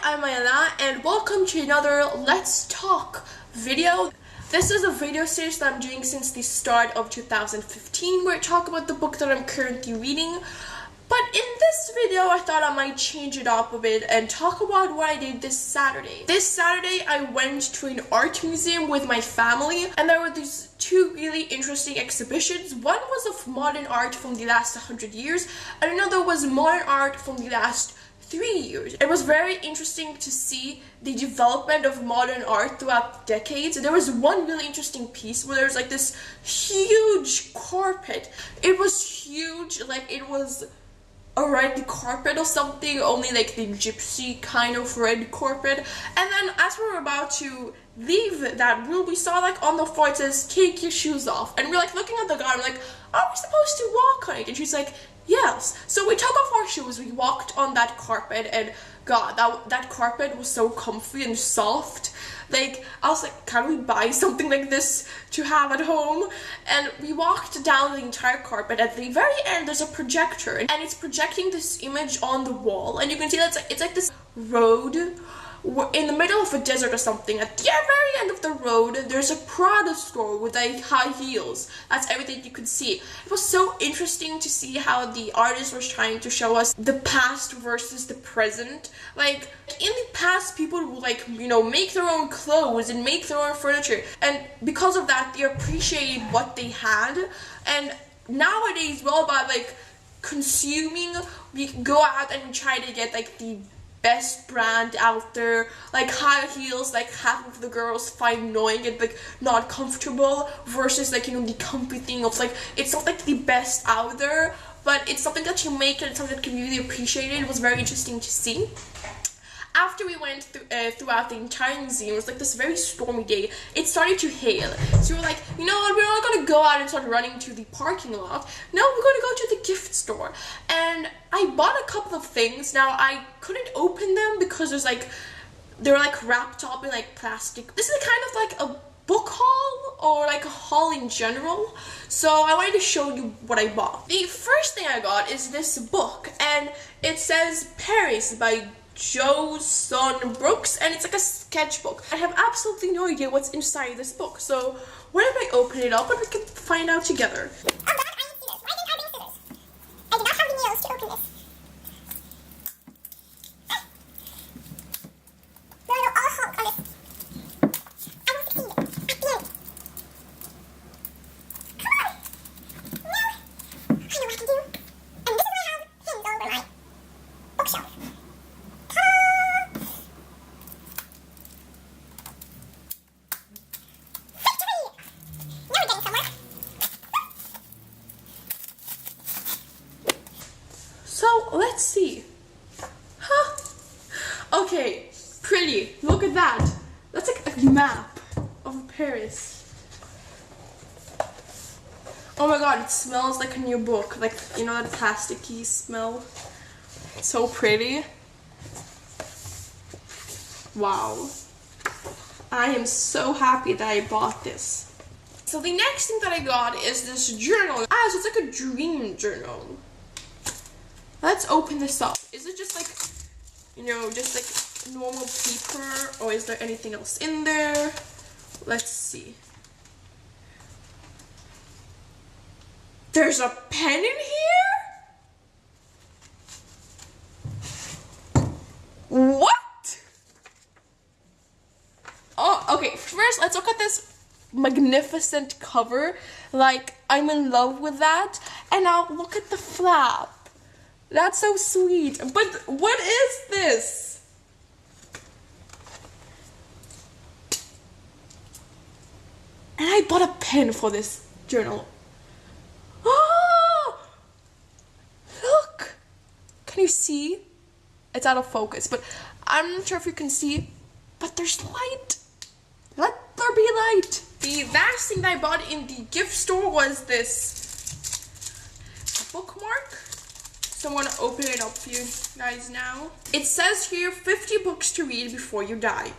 I'm Ayana and welcome to another Let's Talk video. This is a video series that I'm doing since the start of 2015 where I talk about the book that I'm currently reading. But in this video, I thought I might change it up a bit and talk about what I did this Saturday. This Saturday, I went to an art museum with my family, and there were these two really interesting exhibitions. One was of modern art from the last 100 years, and another was modern art from the last 3 years. It was very interesting to see the development of modern art throughout the decades. There was one really interesting piece where there was like this huge carpet. It was huge, like it was a red carpet or something, only like the gypsy kind of red carpet. And then as we were about to leave that room, we saw like on the floor it says, "Take your shoes off." And we're like looking at the guy, we're like, are we supposed to walk on it? And she's like, yes. So we took off our shoes, we walked on that carpet, and God, that carpet was so comfy and soft. Like, I was like, can we buy something like this to have at home? And we walked down the entire carpet. At the very end, there's a projector, and it's projecting this image on the wall. And you can see that it's like this road in the middle of a desert or something. At the very end of the road, there's a Prada store with like high heels. That's everything you could see. It was so interesting to see how the artist was trying to show us the past versus the present. Like, in the past, people would like, you know, make their own clothes and make their own furniture. And because of that, they appreciated what they had. And nowadays, we're all about like consuming. We go out and we try to get like the best brand out there, like high heels, like half of the girls find annoying and like not comfortable, versus like, you know, the comfy thing of like, it's not like the best out there, but it's something that you make and it's something that can be really appreciated. It was very interesting to see. After we went throughout the entire museum, it was like this very stormy day. It started to hail. So we were like, you know what, we're not going to go out and start running to the parking lot. No, we're going to go to the gift store. And I bought a couple of things. Now, I couldn't open them because they're like wrapped up in like plastic. This is kind of like a book haul or like a haul in general. So I wanted to show you what I bought. The first thing I got is this book, and it says Paris by Joson Brooks, and it's like a sketchbook. I have absolutely no idea what's inside this book, so why don't I open it up and we can find out together. Oh God, I need scissors. Why didn't I bring scissors? I did not have the nails to open this. No, all hulk on this. I will succeed at the end. Come on! No! I know what I can do. And this is what I have pinned over my bookshelf. So let's see. Huh? Okay, pretty. Look at that. That's like a map of Paris. Oh my God, it smells like a new book. Like, you know that plasticky smell? It's so pretty. Wow. I am so happy that I bought this. So the next thing that I got is this journal. So it's like a dream journal. Let's open this up. Is it just like, you know, just like normal paper, or is there anything else in there? Let's see. There's a pen in here? What? Oh, okay, first let's look at this magnificent cover. Like, I'm in love with that. And now look at the flap. That's so sweet. But what is this? And I bought a pen for this journal. Oh! Look! Can you see? It's out of focus, but I'm not sure if you can see, but there's light. Let there be light. The last thing that I bought in the gift store was this bookmark. So I'm gonna open it up for you guys now. It says here 50 books to read before you die.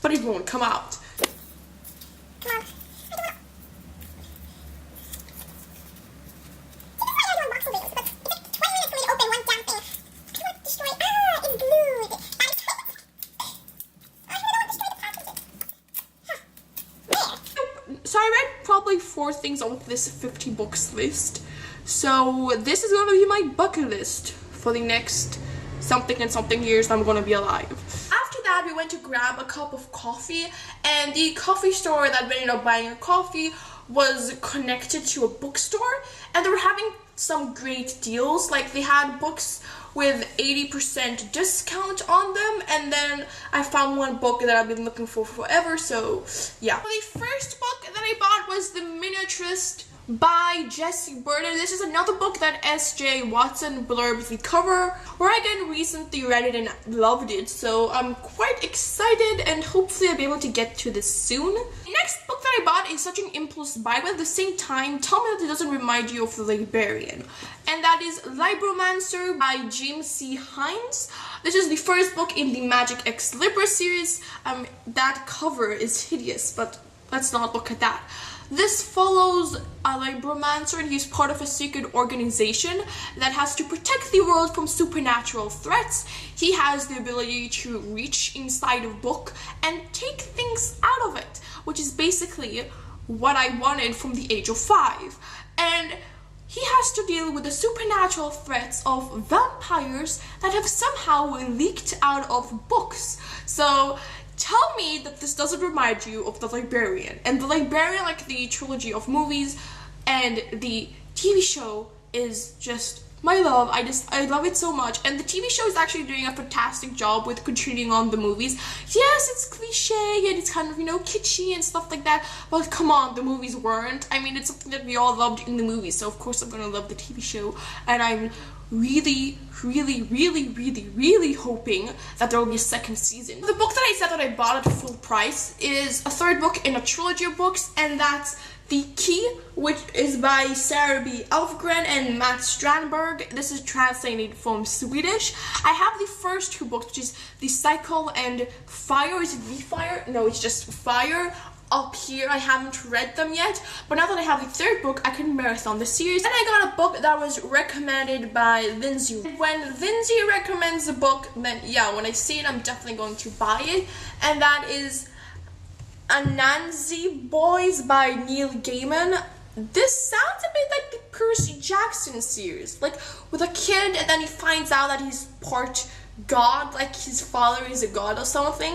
But it won't come out. Come on. I don't know. This is why I do unboxing videos, but it's like 20 minutes for me to open one damn thing. I don't want to destroy. Ah, it's glued. 4 things off this 50 books list. So this is gonna be my bucket list for the next something and something years I'm gonna be alive. After that, we went to grab a cup of coffee, and the coffee store that we ended up buying a coffee was connected to a bookstore, and they were having some great deals. Like, they had books with 80% discount on them, and then I found one book that I've been looking for forever, so yeah. The first book that I bought was The Miniaturist by Jessie Burden. This is another book that S.J. Watson blurbed the cover, where I again recently read it and loved it, so I'm quite excited and hopefully I'll be able to get to this soon. The next book that I bought is such an impulse buy, but at the same time, tell me that it doesn't remind you of The Librarian, and that is Libromancer by James C. Hines. This is the first book in the Magic Ex Libra series. That cover is hideous, but let's not look at that. This follows a libromancer, and he's part of a secret organization that has to protect the world from supernatural threats. He has the ability to reach inside a book and take things out of it, which is basically what I wanted from the age of 5. And he has to deal with the supernatural threats of vampires that have somehow leaked out of books. So tell me that this doesn't remind you of The Librarian. And The Librarian, like the trilogy of movies and the TV show, is just my love. I love it so much. And the TV show is actually doing a fantastic job with continuing on the movies. Yes, it's cliche and it's kind of, kitschy and stuff like that, but come on, the movies weren't. I mean, it's something that we all loved in the movies, so of course I'm gonna love the TV show, and I'm really hoping that there will be a second season. The book that I said that I bought at full price is a third book in a trilogy of books, and that's The Key, which is by Sarah B. Elfgren and Matt Strandberg. This is translated from Swedish. I have the first 2 books, which is The Cycle and Fire. Is it The Fire? No, it's just Fire. Up here, I haven't read them yet, but now that I have the third book, I can marathon the series. And I got a book that was recommended by Lindsay. When Lindsay recommends a book, then yeah, when I see it, I'm definitely going to buy it, and that is Anansi Boys by Neil Gaiman. This sounds a bit like the Percy Jackson series, like with a kid and then he finds out that he's part god, like his father is a god or something,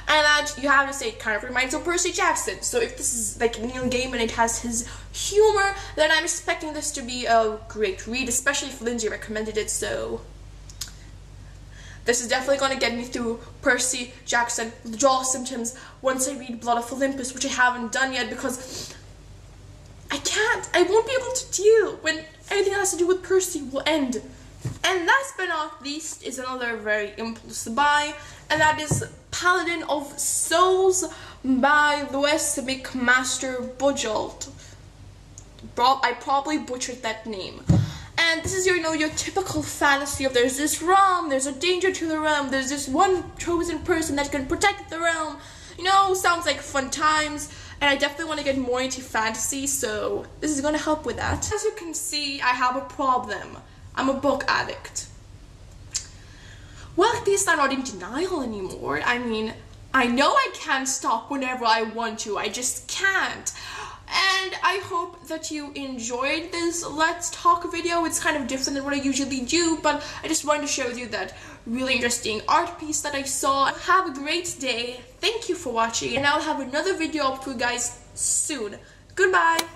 and that you have to say it kind of reminds of Percy Jackson. So if this is like Neil Gaiman, it has his humor, then I'm expecting this to be a great read, especially if Lindsay recommended it, so this is definitely going to get me through Percy Jackson withdrawal symptoms once I read Blood of Olympus, which I haven't done yet because I won't be able to deal when anything that has to do with Percy will end. And last but not least is another very impulse buy, and that is Paladin of Souls by Louis McMaster Bujold. I probably butchered that name. And this is your typical fantasy of there's this realm, there's a danger to the realm, there's this one chosen person that can protect the realm. Sounds like fun times, and I definitely want to get more into fantasy, so this is going to help with that. As you can see, I have a problem. I'm a book addict. Well, at least I'm not in denial anymore. I mean, I know I can't stop whenever I want to, I just can't. And I hope that you enjoyed this Let's Talk video. It's kind of different than what I usually do, but I just wanted to show you that really interesting art piece that I saw. Have a great day. Thank you for watching, and I'll have another video up for you guys soon. Goodbye.